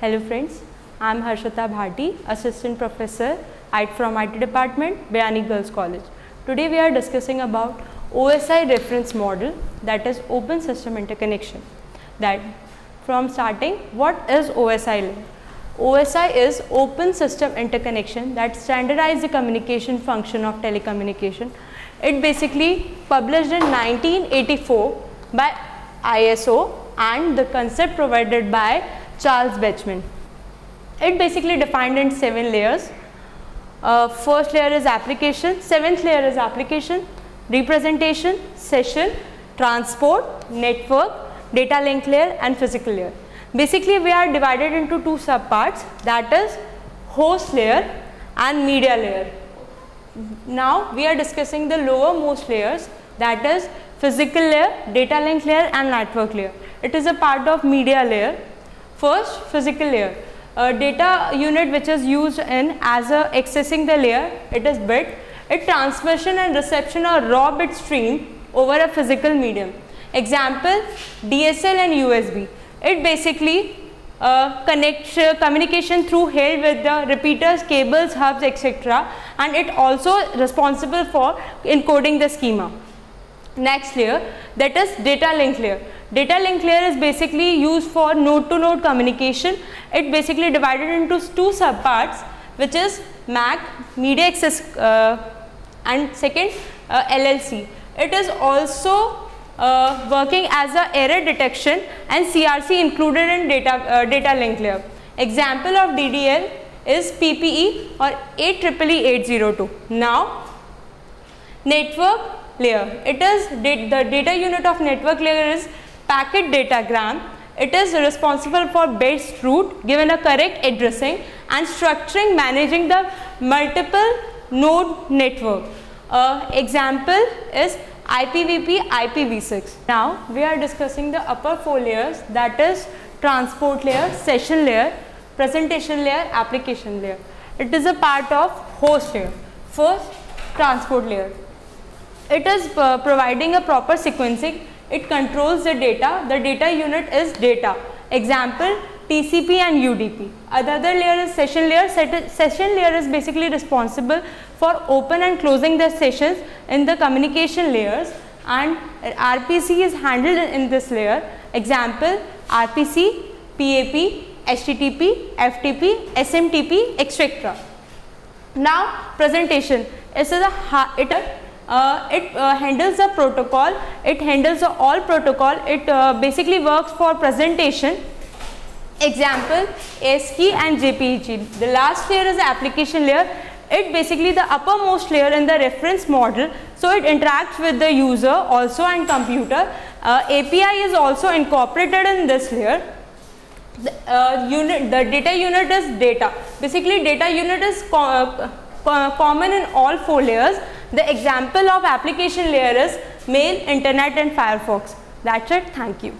Hello friends, I am Harshita Bhati, Assistant Professor from IT Department, Bayani Girls College. Today we are discussing about OSI reference model, that is Open System Interconnection. That from starting, what is OSI layer? OSI is Open System Interconnection that standardizes the communication function of telecommunication. It basically published in 1984 by ISO and the concept provided by Charles Bechman. It basically defined in 7 layers. First layer is application, 7th layer is application, representation, session, transport, network, data link layer and physical layer. Basically we are divided into 2 subparts, that is host layer and media layer. Now we are discussing the lowermost layers, that is physical layer, data link layer and network layer. It is a part of media layer. First, physical layer. A data unit which is used in as a accessing the layer, it is bit. It transmission and reception of raw bit stream over a physical medium. Example, DSL and USB. It basically connects communication through held with the repeaters, cables, hubs, etc. And it also responsible for encoding the schema. Next layer, that is data link layer. Data link layer is basically used for node-to-node communication. It basically divided into 2 subparts, which is MAC, media access, and second LLC. It is also working as a error detection and CRC included in data link layer. Example of DDL is PPE or 8EEE802. Now, network layer. It is the data unit of network layer is packet datagram. It is responsible for base route, given a correct addressing and structuring, managing the multiple node network. Example is IPv4, IPv6. Now we are discussing the upper 4 layers, that is transport layer, session layer, presentation layer, application layer. It is a part of host layer. First, transport layer. It is providing a proper sequencing. It controls the data unit is data. Example, TCP and UDP. Another layer is session layer. Session layer is basically responsible for open and closing the sessions in the communication layers, and RPC is handled in this layer. Example, RPC, PAP, HTTP, FTP, SMTP, etc. Now, presentation. It handles the protocol, it handles the all protocol, it basically works for presentation. Example, ASCII and JPEG. The last layer is the application layer. It basically the uppermost layer in the reference model, so it interacts with the user also and computer. API is also incorporated in this layer. The data unit is data. Basically data unit is common in all 4 layers. The example of application layer is Mail, Internet and Firefox. That's it. Thank you.